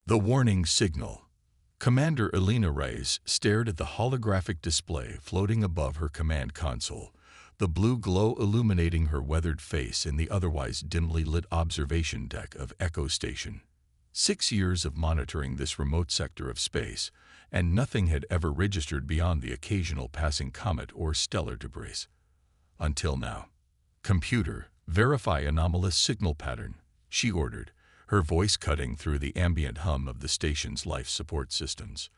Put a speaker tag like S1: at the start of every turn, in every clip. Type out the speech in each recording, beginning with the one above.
S1: The warning signal. Commander Elena Reyes stared at the holographic display floating above her command console, the blue glow illuminating her weathered face in the otherwise dimly lit observation deck of Echo Station. 6 years of monitoring this remote sector of space, and nothing had ever registered beyond the occasional passing comet or stellar debris. Until now. "Computer, verify anomalous signal pattern," she ordered, her voice cutting through the ambient hum of the station's life support systems.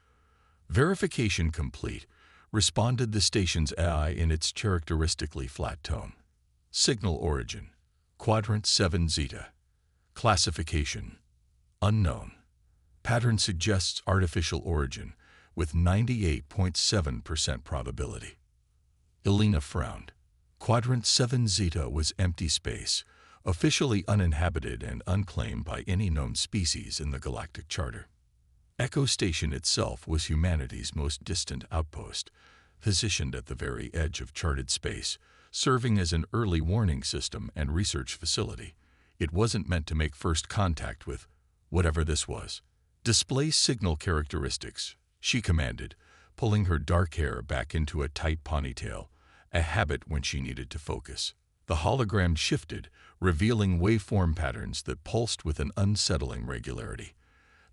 S1: "Verification complete," responded the station's AI in its characteristically flat tone. "Signal origin, Quadrant 7 Zeta. Classification, unknown. Pattern suggests artificial origin, with 98.7% probability." Elena frowned. Quadrant 7 Zeta was empty space, officially uninhabited and unclaimed by any known species in the Galactic Charter. Echo Station itself was humanity's most distant outpost, positioned at the very edge of charted space, serving as an early warning system and research facility. It wasn't meant to make first contact with whatever this was. "Display signal characteristics," she commanded, pulling her dark hair back into a tight ponytail, a habit when she needed to focus. The hologram shifted, revealing waveform patterns that pulsed with an unsettling regularity.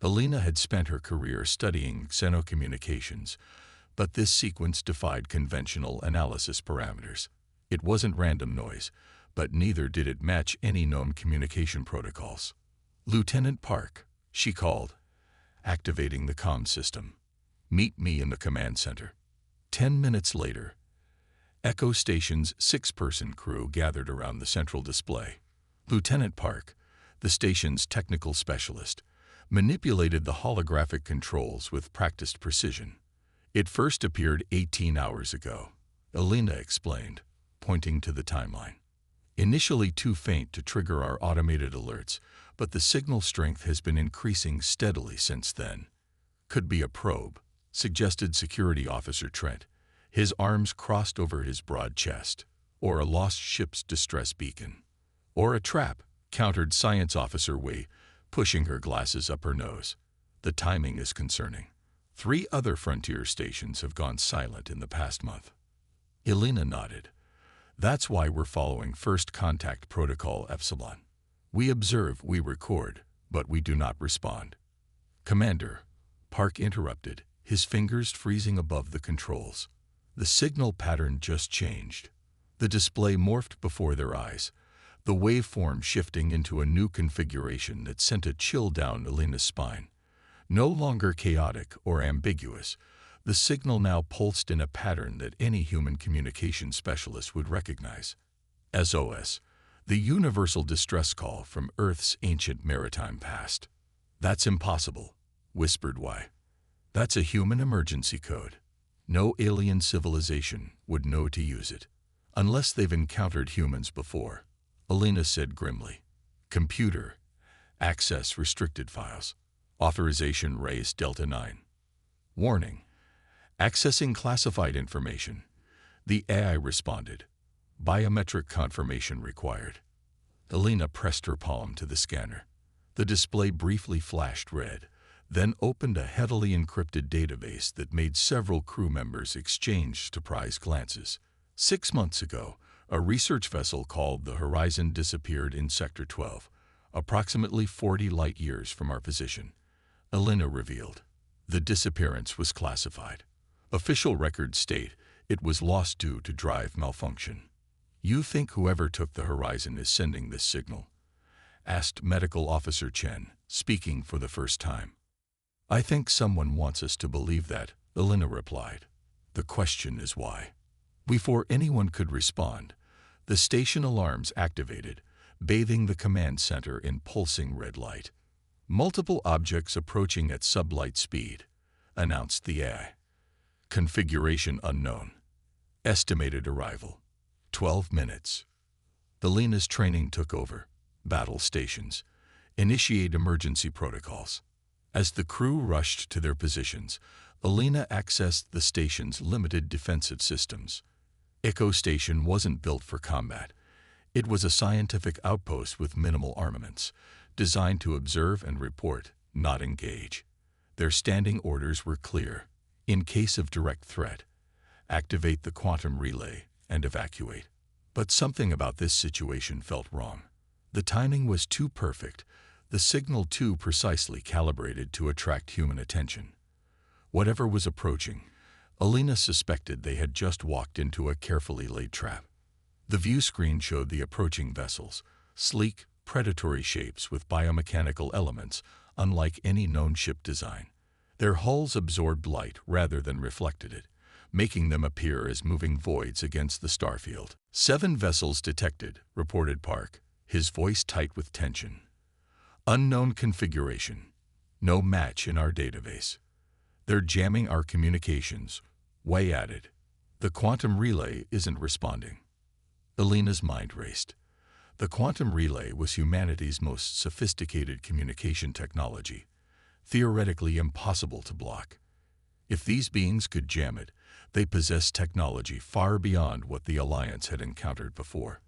S1: Elena had spent her career studying xenocommunications, but this sequence defied conventional analysis parameters. It wasn't random noise, but neither did it match any known communication protocols. "Lieutenant Park," she called, activating the comm system. "Meet me in the command center." 10 minutes later, Echo Station's 6-person crew gathered around the central display. Lieutenant Park, the station's technical specialist, manipulated the holographic controls with practiced precision. "It first appeared 18 hours ago," Elena explained, pointing to the timeline. "Initially too faint to trigger our automated alerts, but the signal strength has been increasing steadily since then." "Could be a probe," suggested Security Officer Trent, his arms crossed over his broad chest. "Or a lost ship's distress beacon." "Or a trap," countered Science Officer Wei, pushing her glasses up her nose. "The timing is concerning. 3 other frontier stations have gone silent in the past month." Elena nodded. "That's why we're following First Contact Protocol Epsilon. We observe, we record, but we do not respond." "Commander," Park interrupted, his fingers freezing above the controls. "The signal pattern just changed." The display morphed before their eyes, the waveform shifting into a new configuration that sent a chill down Elena's spine. No longer chaotic or ambiguous, the signal now pulsed in a pattern that any human communication specialist would recognize. SOS, the universal distress call from Earth's ancient maritime past. "That's impossible," whispered Y. "That's a human emergency code. No alien civilization would know to use it, unless they've encountered humans before," Elena said grimly. "Computer, access restricted files. Authorization raised Delta 9. Warning, accessing classified information." The AI responded. "Biometric confirmation required." Elena pressed her palm to the scanner. The display briefly flashed red, then opened a heavily encrypted database that made several crew members exchange surprised glances. 6 months ago, a research vessel called the Horizon disappeared in Sector 12, approximately 40 light-years from our position, Elena revealed. The disappearance was classified. Official records state it was lost due to drive malfunction. "You think whoever took the Horizon is sending this signal?" asked Medical Officer Chen, speaking for the first time. "I think someone wants us to believe that," Elena replied. "The question is why." Before anyone could respond, the station alarms activated, bathing the command center in pulsing red light. "Multiple objects approaching at sublight speed," announced the AI. "Configuration unknown. Estimated arrival, 12 minutes. Elena's training took over. Battle stations. Initiate emergency protocols. As the crew rushed to their positions, Elena accessed the station's limited defensive systems. Echo Station wasn't built for combat. It was a scientific outpost with minimal armaments, designed to observe and report, not engage. Their standing orders were clear. In case of direct threat, activate the quantum relay and evacuate. But something about this situation felt wrong. The timing was too perfect, the signal too precisely calibrated to attract human attention. Whatever was approaching, Alina suspected they had just walked into a carefully laid trap. The view screen showed the approaching vessels, sleek, predatory shapes with biomechanical elements unlike any known ship design. Their hulls absorbed light rather than reflected it, making them appear as moving voids against the starfield. 7 vessels detected, reported Park, his voice tight with tension. Unknown configuration. No match in our database. They're jamming our communications, Wei added. The quantum relay isn't responding. Alina's mind raced. The quantum relay was humanity's most sophisticated communication technology, theoretically impossible to block. If these beings could jam it, they possessed technology far beyond what the Alliance had encountered before.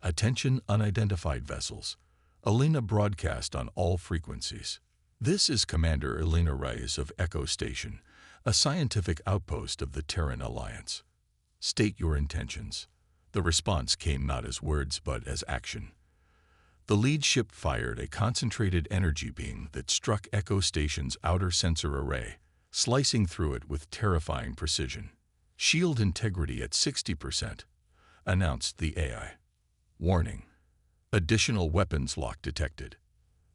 S1: Attention unidentified vessels. Alina broadcast on all frequencies. This is Commander Alina Reyes of Echo Station, a scientific outpost of the Terran Alliance. State your intentions. The response came not as words but as action. The lead ship fired a concentrated energy beam that struck Echo Station's outer sensor array, slicing through it with terrifying precision. Shield integrity at 60%, announced the AI. Warning. Additional weapons lock detected.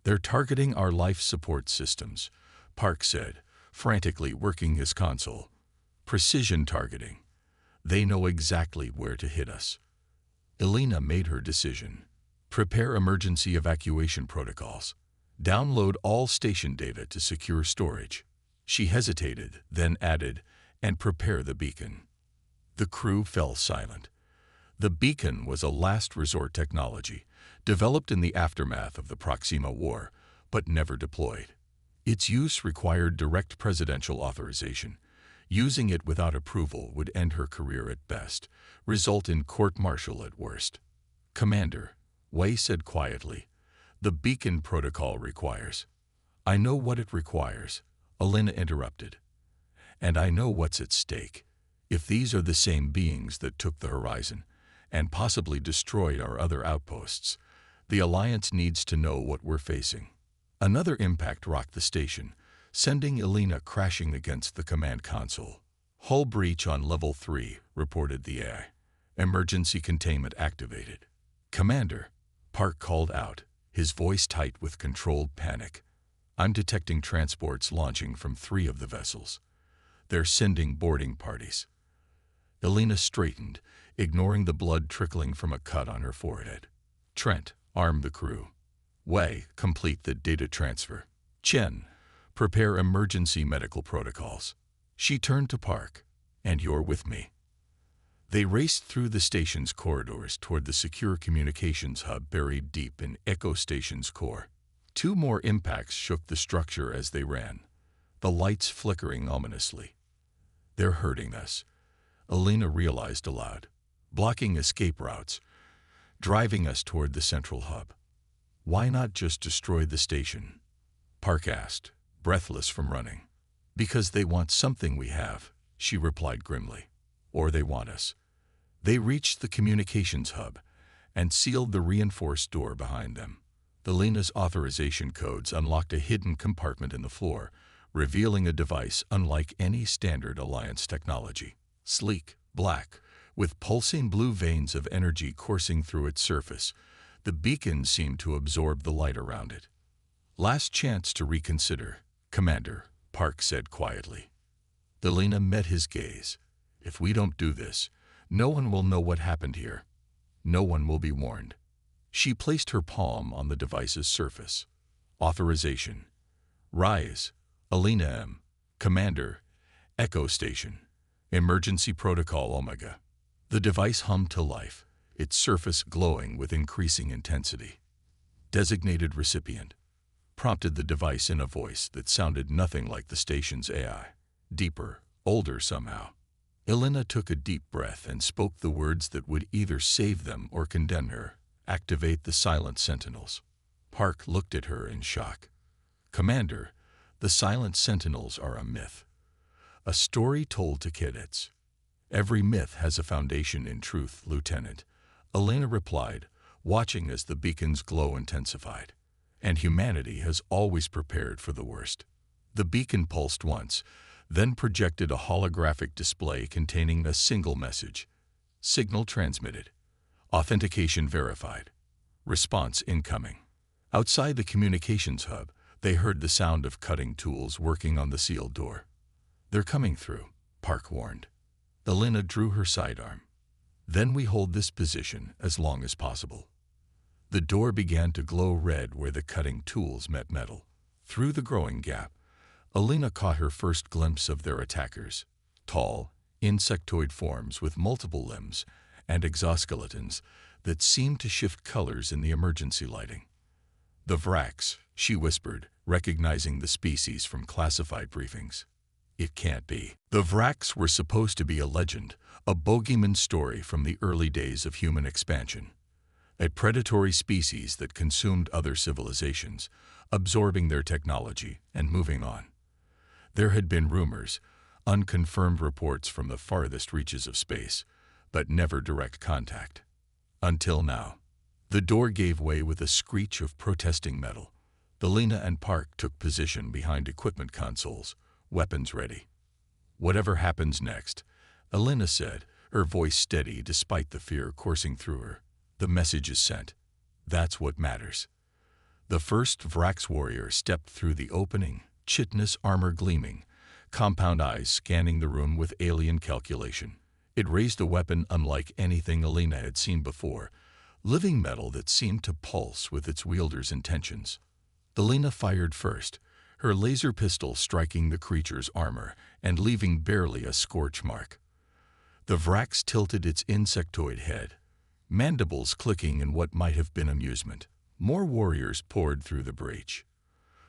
S1: They're targeting our life support systems, Park said, frantically working his console. Precision targeting. They know exactly where to hit us. Alina made her decision. Prepare emergency evacuation protocols. Download all station data to secure storage. She hesitated, then added, and prepare the beacon. The crew fell silent. The beacon was a last resort technology, developed in the aftermath of the Proxima War, but never deployed. Its use required direct presidential authorization. Using it without approval would end her career at best, result in court-martial at worst. Commander, Wei said quietly, the beacon protocol requires. I know what it requires, Alina interrupted. And I know what's at stake. If these are the same beings that took the horizon, and possibly destroyed our other outposts, the Alliance needs to know what we're facing. Another impact rocked the station, sending Alina crashing against the command console. Hull breach on level 3, reported the AI. Emergency containment activated. Commander, Park called out, his voice tight with controlled panic. I'm detecting transports launching from 3 of the vessels. They're sending boarding parties. Alina straightened, ignoring the blood trickling from a cut on her forehead. Trent, arm the crew. Wei, complete the data transfer. Chen, prepare emergency medical protocols. She turned to Park. And you're with me. They raced through the station's corridors toward the secure communications hub buried deep in Echo Station's core. 2 more impacts shook the structure as they ran, the lights flickering ominously. They're hurting us, Alina realized aloud, blocking escape routes, driving us toward the central hub. Why not just destroy the station? Park asked, breathless from running. Because they want something we have, she replied grimly. Or they want us. They reached the communications hub and sealed the reinforced door behind them. Alina's authorization codes unlocked a hidden compartment in the floor, revealing a device unlike any standard Alliance technology. Sleek, black, with pulsing blue veins of energy coursing through its surface, the beacon seemed to absorb the light around it. Last chance to reconsider, Commander, Park said quietly. Alina met his gaze. If we don't do this, no one will know what happened here. No one will be warned. She placed her palm on the device's surface. Authorization. Rise. Alina M. Commander. Echo Station. Emergency Protocol Omega. The device hummed to life, its surface glowing with increasing intensity. Designated recipient. Prompted the device in a voice that sounded nothing like the station's AI. Deeper, older somehow. Alina took a deep breath and spoke the words that would either save them or condemn her. Activate the silent sentinels. Park looked at her in shock. Commander, The silent sentinels are a myth, a story told to cadets. Every myth has a foundation in truth, Lieutenant, Elena replied, watching as the beacon's glow intensified. And humanity has always prepared for the worst. The beacon pulsed once, then projected a holographic display containing a single message. Signal transmitted. Authentication verified. Response incoming. Outside the communications hub, they heard the sound of cutting tools working on the sealed door. "They're coming through," Park warned. Elena drew her sidearm. "Then we hold this position as long as possible." The door began to glow red where the cutting tools met metal. Through the growing gap, Elena caught her first glimpse of their attackers. Tall, insectoid forms with multiple limbs and exoskeletons that seemed to shift colors in the emergency lighting. "The Vracs," she whispered, recognizing the species from classified briefings. "It can't be." The Vracs were supposed to be a legend, a bogeyman story from the early days of human expansion. A predatory species that consumed other civilizations, absorbing their technology and moving on. There had been rumors, unconfirmed reports from the farthest reaches of space, but never direct contact. Until now. The door gave way with a screech of protesting metal. Elena and Park took position behind equipment consoles, weapons ready. "Whatever happens next," Elena said, her voice steady despite the fear coursing through her. "The message is sent. That's what matters." The first Vrax warrior stepped through the opening, chitinous armor gleaming, compound eyes scanning the room with alien calculation. It raised a weapon unlike anything Elena had seen before, living metal that seemed to pulse with its wielder's intentions. Elena fired first, her laser pistol striking the creature's armor and leaving barely a scorch mark. The Vrax tilted its insectoid head, mandibles clicking in what might have been amusement. More warriors poured through the breach.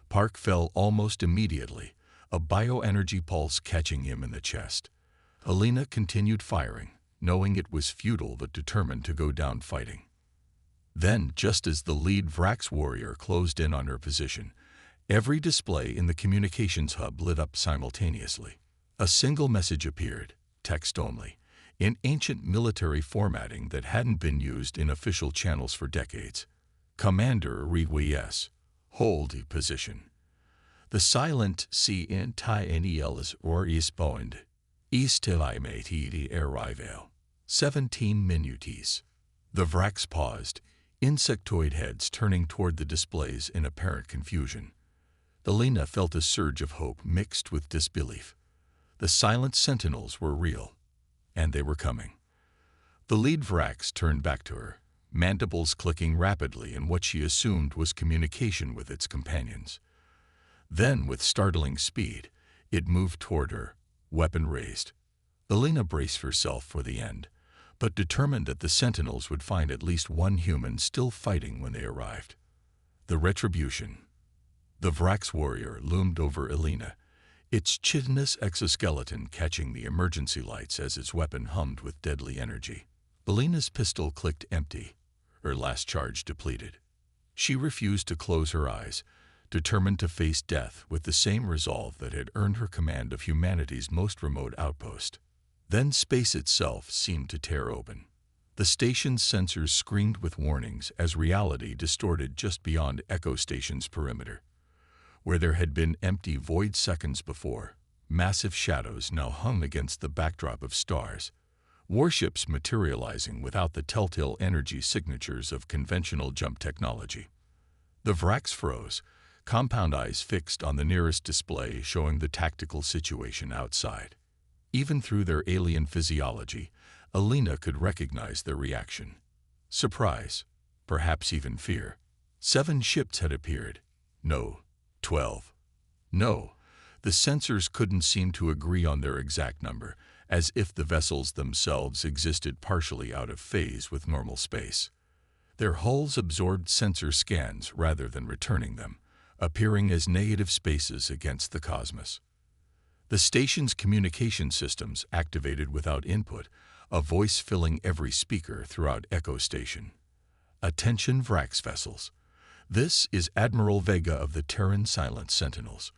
S1: Park fell almost immediately, a bioenergy pulse catching him in the chest. Elena continued firing, knowing it was futile but determined to go down fighting. Then, just as the lead Vrax warrior closed in on her position, every display in the communications hub lit up simultaneously. A single message appeared, text only, in ancient military formatting that hadn't been used in official channels for decades. "Commander Reguies, hold position. The silent CNTINELs or Eastbound, Eastivimate arrival. 17 minutes." The Vrax paused, insectoid heads turning toward the displays in apparent confusion. Elena felt a surge of hope mixed with disbelief. The silent sentinels were real, and they were coming. The lead Vrax turned back to her, mandibles clicking rapidly in what she assumed was communication with its companions. Then, with startling speed, it moved toward her, weapon raised. Elena braced herself for the end, but determined that the sentinels would find at least one human still fighting when they arrived. The retribution. The Vrax warrior loomed over Elena, its chitinous exoskeleton catching the emergency lights as its weapon hummed with deadly energy. Elena's pistol clicked empty, her last charge depleted. She refused to close her eyes, determined to face death with the same resolve that had earned her command of humanity's most remote outpost. Then space itself seemed to tear open. The station's sensors screamed with warnings as reality distorted just beyond Echo Station's perimeter. Where there had been empty void seconds before, massive shadows now hung against the backdrop of stars, warships materializing without the telltale energy signatures of conventional jump technology. The Vrax froze, compound eyes fixed on the nearest display showing the tactical situation outside. Even through their alien physiology, Elena could recognize their reaction. Surprise, perhaps even fear. 7 ships had appeared. No, 12. No, the sensors couldn't seem to agree on their exact number, as if the vessels themselves existed partially out of phase with normal space. Their hulls absorbed sensor scans rather than returning them, appearing as negative spaces against the cosmos. The station's communication systems activated without input, a voice filling every speaker throughout Echo Station. "Attention Vrax vessels. This is Admiral Vega of the Terran Silent Sentinels.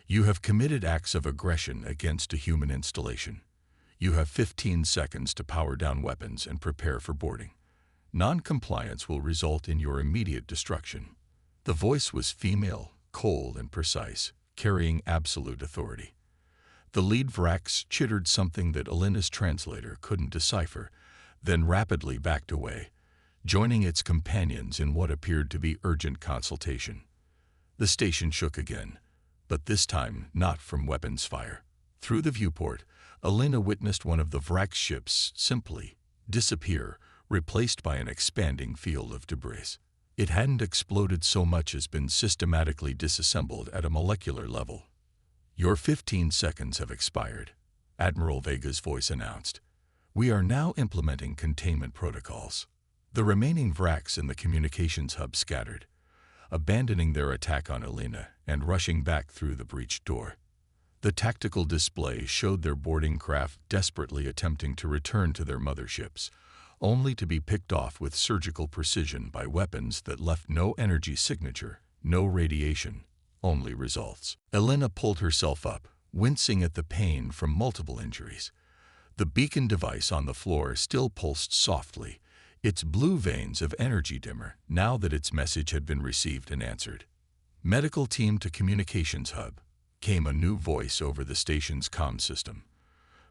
S1: You have committed acts of aggression against a human installation. You have 15 seconds to power down weapons and prepare for boarding. Non-compliance will result in your immediate destruction. The voice was female, cold and precise, carrying absolute authority. The lead Vrax chittered something that Alina's translator couldn't decipher, then rapidly backed away, joining its companions in what appeared to be urgent consultation. The station shook again, but this time not from weapons fire. Through the viewport, Alina witnessed one of the Vrax ships simply disappear, replaced by an expanding field of debris. It hadn't exploded so much as been systematically disassembled at a molecular level. Your 15 seconds have expired, Admiral Vega's voice announced. We are now implementing containment protocols. The remaining Vrax in the communications hub scattered, abandoning their attack on Alina and rushing back through the breached door. The tactical display showed their boarding craft desperately attempting to return to their motherships, only to be picked off with surgical precision by weapons that left no energy signature, no radiation, only results. Alina pulled herself up, wincing at the pain from multiple injuries. The beacon device on the floor still pulsed softly, its blue veins of energy dimmer now that its message had been received and answered. Medical team to communications hub, came a new voice over the station's comm system.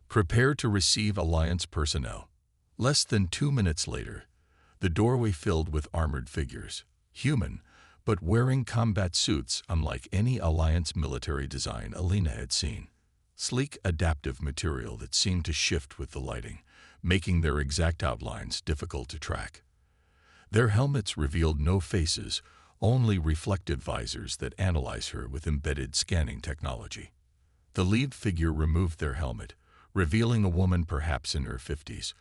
S1: Prepare to receive Alliance personnel. Less than 2 minutes later, the doorway filled with armored figures, human, but wearing combat suits unlike any Alliance military design Alina had seen. Sleek, adaptive material that seemed to shift with the lighting, making their exact outlines difficult to track. Their helmets revealed no faces, only reflective visors that analyze her with embedded scanning technology. The lead figure removed their helmet, revealing a woman perhaps in her 50s,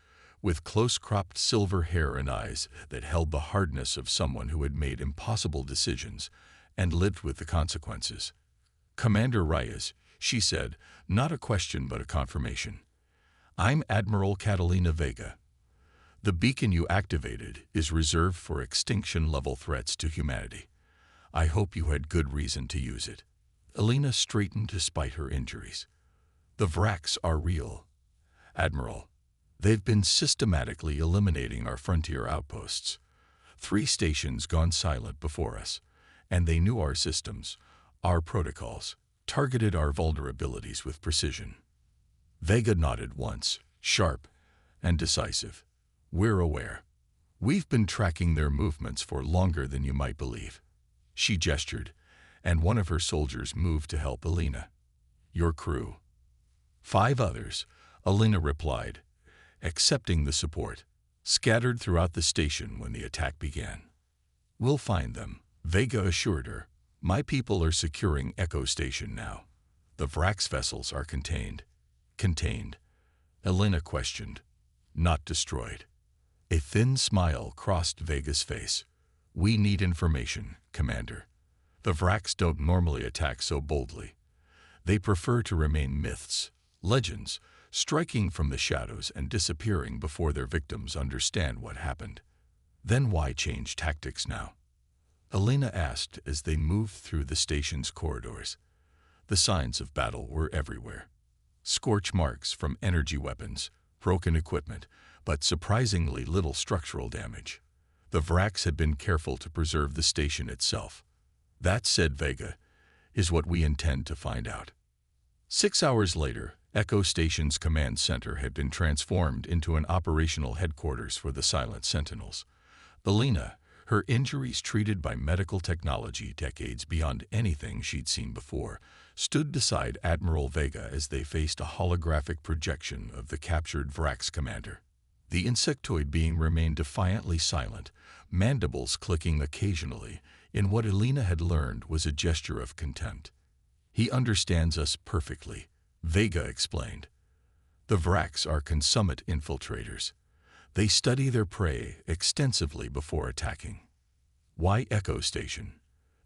S1: with close-cropped silver hair and eyes that held the hardness of someone who had made impossible decisions and lived with the consequences. Commander Reyes, she said, not a question but a confirmation. I'm Admiral Catalina Vega. The beacon you activated is reserved for extinction-level threats to humanity. I hope you had good reason to use it. Alina straightened despite her injuries. The Vrax are real, Admiral. They've been systematically eliminating our frontier outposts. 3 stations gone silent before us, and they knew our systems, our protocols, targeted our vulnerabilities with precision. Vega nodded once, sharp and decisive. We're aware. We've been tracking their movements for longer than you might believe. She gestured, and one of her soldiers moved to help Alina. Your crew. 5 others, Alina replied, accepting the support, scattered throughout the station when the attack began. We'll find them, Vega assured her. My people are securing Echo Station now. The Vrax vessels are contained. Contained? Alina questioned. Not destroyed. A thin smile crossed Vega's face. We need information, Commander. The Vrax don't normally attack so boldly. They prefer to remain myths, legends, striking from the shadows and disappearing before their victims understand what happened. Then why change tactics now? Alina asked as they moved through the station's corridors. The signs of battle were everywhere. Scorch marks from energy weapons, broken equipment, but surprisingly little structural damage. The Vrax had been careful to preserve the station itself. That, said Vega, is what we intend to find out. 6 hours later, Echo Station's command center had been transformed into an operational headquarters for the Silent Sentinels. Alina, her injuries treated by medical technology decades beyond anything she'd seen before, stood beside Admiral Vega as they faced a holographic projection of the captured Vrax commander. The insectoid being remained defiantly silent, mandibles clicking occasionally, in what Alina had learned was a gesture of contempt. He understands us perfectly, Vega explained. The Vrax are consummate infiltrators. They study their prey extensively before attacking. Why Echo Station?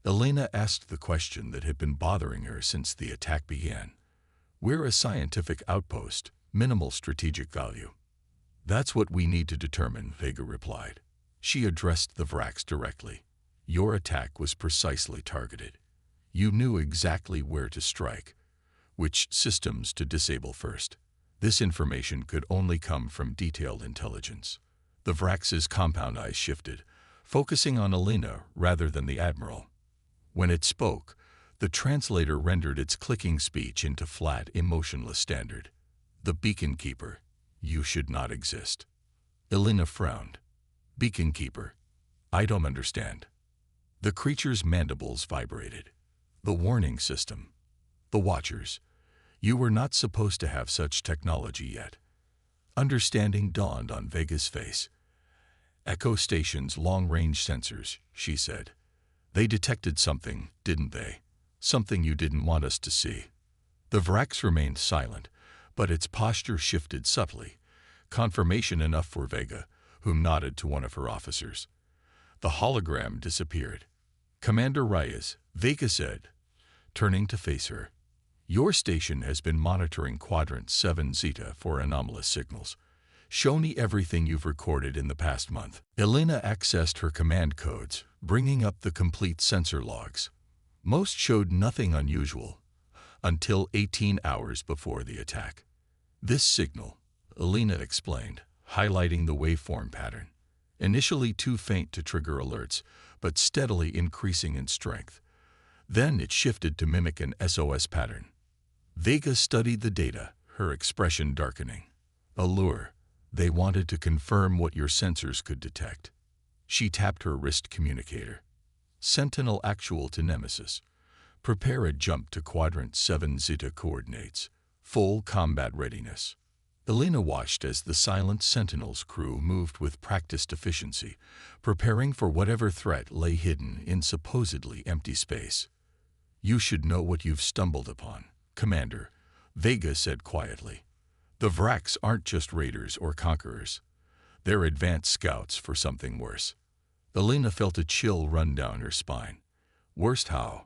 S1: Alina asked the question that had been bothering her since the attack began. We're a scientific outpost, minimal strategic value. That's what we need to determine, Vega replied. She addressed the Vrax directly. Your attack was precisely targeted. You knew exactly where to strike, which systems to disable first. This information could only come from detailed intelligence. The Vrax's compound eyes shifted, focusing on Alina rather than the Admiral. When it spoke, the translator rendered its clicking speech into flat, emotionless standard. The Beacon Keeper, you should not exist. Alina frowned. Beacon Keeper, I don't understand. The creature's mandibles vibrated. The warning system. The Watchers. You were not supposed to have such technology yet. Understanding dawned on Vega's face. Echo Station's long-range sensors, she said. They detected something, didn't they? Something you didn't want us to see. The Vrax remained silent, but its posture shifted subtly. Confirmation enough for Vega, who nodded to one of her officers. The hologram disappeared. Commander Reyes, Vega said, turning to face her. Your station has been monitoring Quadrant 7 Zeta for anomalous signals. Show me everything you've recorded in the past month. Elena accessed her command codes, bringing up the complete sensor logs. Most showed nothing unusual, until 18 hours before the attack. This signal, Elena explained, highlighting the waveform pattern. Initially too faint to trigger alerts, but steadily increasing in strength. Then it shifted to mimic an SOS pattern. Vega studied the data, her expression darkening. Allure. They wanted to confirm what your sensors could detect. She tapped her wrist communicator. Sentinel actual to Nemesis. Prepare a jump to Quadrant 7 Zeta coordinates. Full combat readiness. Elena watched as the silent Sentinel's crew moved with practiced efficiency, preparing for whatever threat lay hidden in supposedly empty space. You should know what you've stumbled upon, Commander, Vega said quietly. The Vrax aren't just raiders or conquerors. They're advanced scouts for something worse. Elena felt a chill run down her spine. Worst how?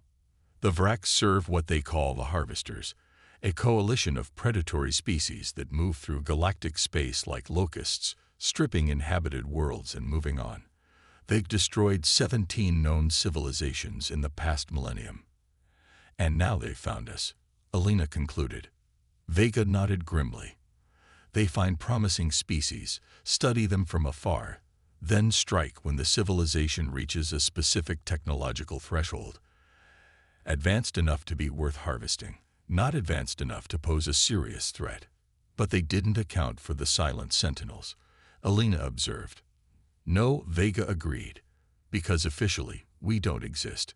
S1: The Vrax serve what they call the Harvesters, a coalition of predatory species that move through galactic space like locusts, stripping inhabited worlds and moving on. They've destroyed 17 known civilizations in the past millennium. And now they've found us, Elena concluded. Vega nodded grimly. They find promising species, study them from afar, then strike when the civilization reaches a specific technological threshold. Advanced enough to be worth harvesting, not advanced enough to pose a serious threat. But they didn't account for the silent sentinels, Elena observed. No, Vega agreed, because officially we don't exist.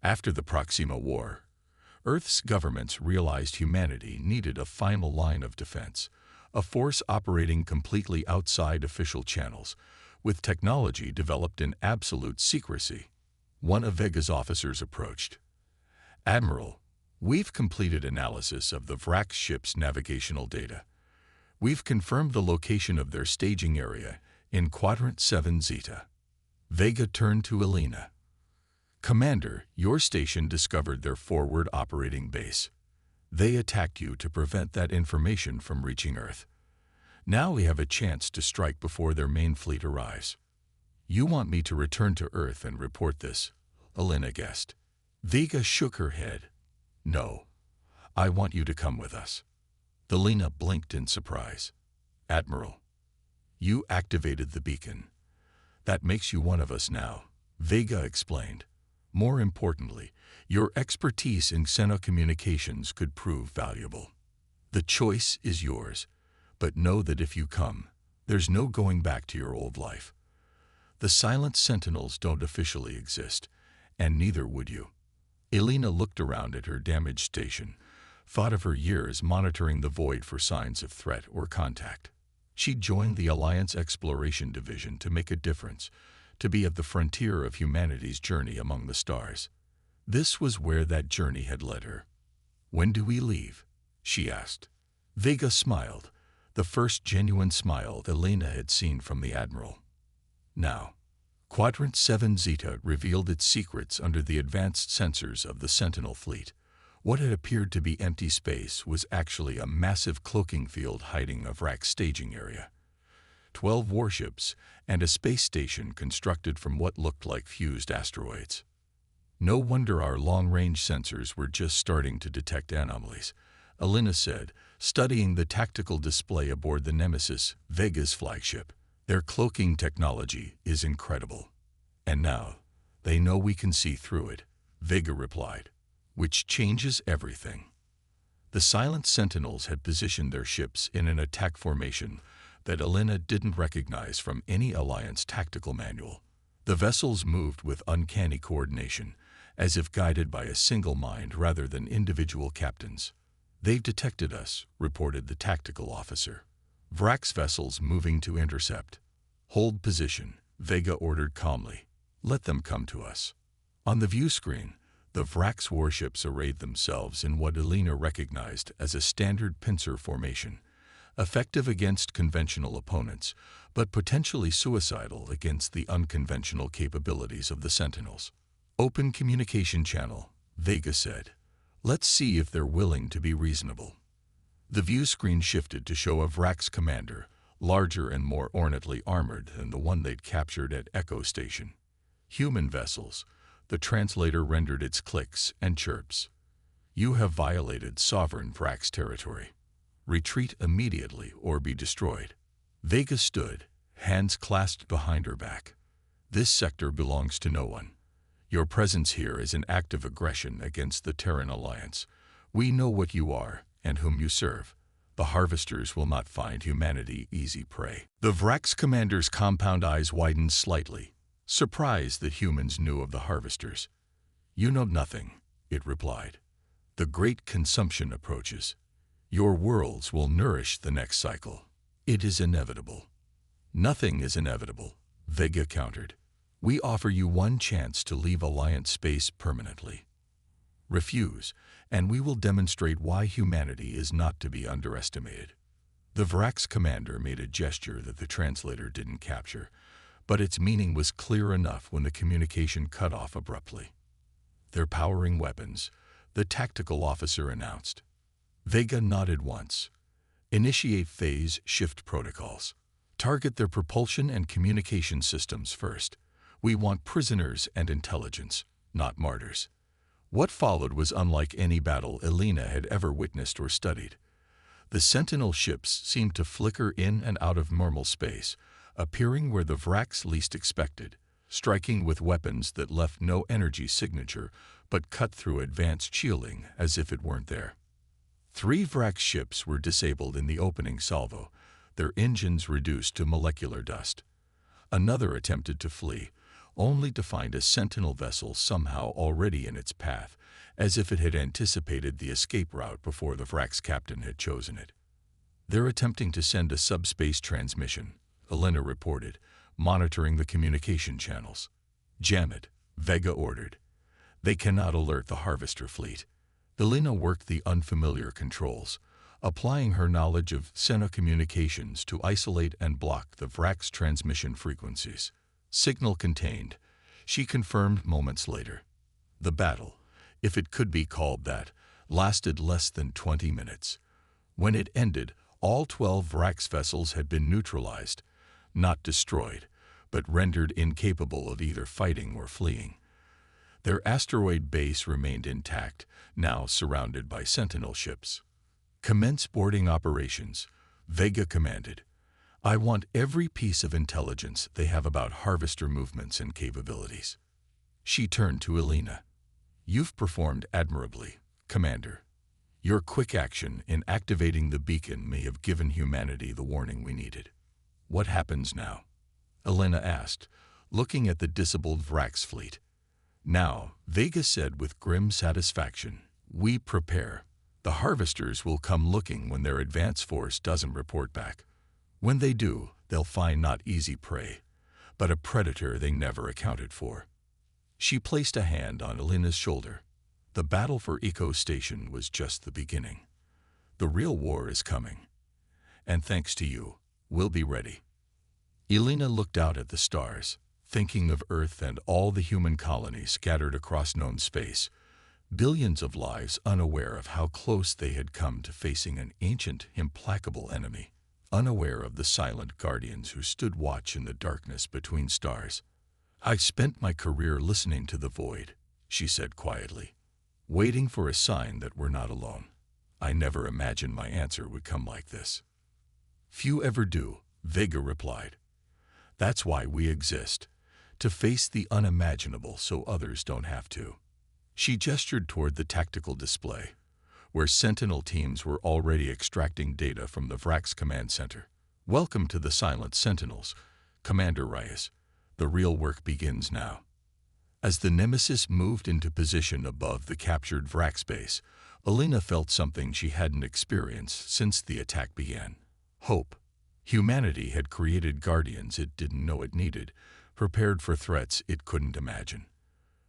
S1: After the Proxima War, Earth's governments realized humanity needed a final line of defense, a force operating completely outside official channels, with technology developed in absolute secrecy. One of Vega's officers approached. Admiral, we've completed analysis of the Vrax ship's navigational data. We've confirmed the location of their staging area in Quadrant 7 Zeta. Vega turned to Elena. Commander, your station discovered their forward operating base. They attacked you to prevent that information from reaching Earth. Now we have a chance to strike before their main fleet arrives. You want me to return to Earth and report this? Elena guessed. Vega shook her head. No. I want you to come with us. Elena blinked in surprise. Admiral, you activated the beacon. That makes you one of us now, Vega explained. More importantly, your expertise in xenocommunications could prove valuable. The choice is yours, but know that if you come, there's no going back to your old life. The silent sentinels don't officially exist, and neither would you. Elena looked around at her damaged station, thought of her years monitoring the void for signs of threat or contact. She'd joined the Alliance Exploration Division to make a difference, to be at the frontier of humanity's journey among the stars. This was where that journey had led her. When do we leave? She asked. Vega smiled, the first genuine smile Elena had seen from the Admiral. Now. Quadrant 7 Zeta revealed its secrets under the advanced sensors of the Sentinel fleet. What had appeared to be empty space was actually a massive cloaking field hiding a Vrax staging area. 12 warships and a space station constructed from what looked like fused asteroids. No wonder our long-range sensors were just starting to detect anomalies, Elena said, studying the tactical display aboard the Nemesis, Vega's flagship. Their cloaking technology is incredible. And now, they know we can see through it, Vega replied, which changes everything. The silent sentinels had positioned their ships in an attack formation that Elena didn't recognize from any Alliance tactical manual. The vessels moved with uncanny coordination, as if guided by a single mind rather than individual captains. They've detected us, reported the tactical officer. Vrax vessels moving to intercept. Hold position, Vega ordered calmly. Let them come to us. On the view screen, the Vrax warships arrayed themselves in what Elena recognized as a standard pincer formation, effective against conventional opponents, but potentially suicidal against the unconventional capabilities of the Sentinels. Open communication channel, Vega said. Let's see if they're willing to be reasonable. The view screen shifted to show a Vrax commander, larger and more ornately armored than the one they'd captured at Echo Station. Human vessels, the translator rendered its clicks and chirps. You have violated sovereign Vrax territory. Retreat immediately or be destroyed. Vega stood, hands clasped behind her back. This sector belongs to no one. Your presence here is an act of aggression against the Terran Alliance. We know what you are and whom you serve. The Harvesters will not find humanity easy prey. The Vrax commander's compound eyes widened slightly, surprised that humans knew of the Harvesters. You know nothing, it replied. The great consumption approaches. Your worlds will nourish the next cycle. It is inevitable. Nothing is inevitable, Vega countered. We offer you one chance to leave Alliance space permanently. Refuse, and we will demonstrate why humanity is not to be underestimated. The Vrax commander made a gesture that the translator didn't capture, but its meaning was clear enough when the communication cut off abruptly. They're powering weapons, the tactical officer announced. Vega nodded once. Initiate phase shift protocols. Target their propulsion and communication systems first. We want prisoners and intelligence, not martyrs. What followed was unlike any battle Elena had ever witnessed or studied. The Sentinel ships seemed to flicker in and out of normal space, appearing where the Vrax least expected, striking with weapons that left no energy signature but cut through advanced shielding as if it weren't there. 3 Vrax ships were disabled in the opening salvo, their engines reduced to molecular dust. Another attempted to flee, only to find a Sentinel vessel somehow already in its path, as if it had anticipated the escape route before the Vrax captain had chosen it. They're attempting to send a subspace transmission, Elena reported, monitoring the communication channels. Jam it, Vega ordered. They cannot alert the Harvester fleet. Elena worked the unfamiliar controls, applying her knowledge of communications to isolate and block the Vrax transmission frequencies. Signal contained, she confirmed moments later. The battle, if it could be called that, lasted less than 20 minutes. When it ended, all 12 Vrax vessels had been neutralized, not destroyed, but rendered incapable of either fighting or fleeing. Their asteroid base remained intact, now surrounded by Sentinel ships. Commence boarding operations, Vega commanded. I want every piece of intelligence they have about Harvester movements and capabilities. She turned to Elena. You've performed admirably, Commander. Your quick action in activating the beacon may have given humanity the warning we needed. What happens now? Elena asked, looking at the disabled Vrax fleet. Now, Vega said with grim satisfaction, we prepare. The Harvesters will come looking when their advance force doesn't report back. When they do, they'll find not easy prey, but a predator they never accounted for. She placed a hand on Elena's shoulder. The battle for Echo Station was just the beginning. The real war is coming. And thanks to you, we'll be ready. Elena looked out at the stars, thinking of Earth and all the human colonies scattered across known space, billions of lives unaware of how close they had come to facing an ancient, implacable enemy, unaware of the silent guardians who stood watch in the darkness between stars. I spent my career listening to the void, she said quietly, waiting for a sign that we're not alone. I never imagined my answer would come like this. Few ever do, Vega replied. That's why we exist, to face the unimaginable so others don't have to. She gestured toward the tactical display, where Sentinel teams were already extracting data from the Vrax command center. Welcome to the Silent Sentinels, Commander Reyes. The real work begins now. As the Nemesis moved into position above the captured Vrax base, Alina felt something she hadn't experienced since the attack began. Hope. Humanity had created guardians it didn't know it needed, prepared for threats it couldn't imagine.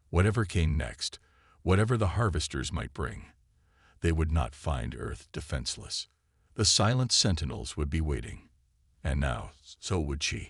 S1: Whatever came next, whatever the harvesters might bring, they would not find Earth defenseless. The Silent Sentinels would be waiting. And now, so would she.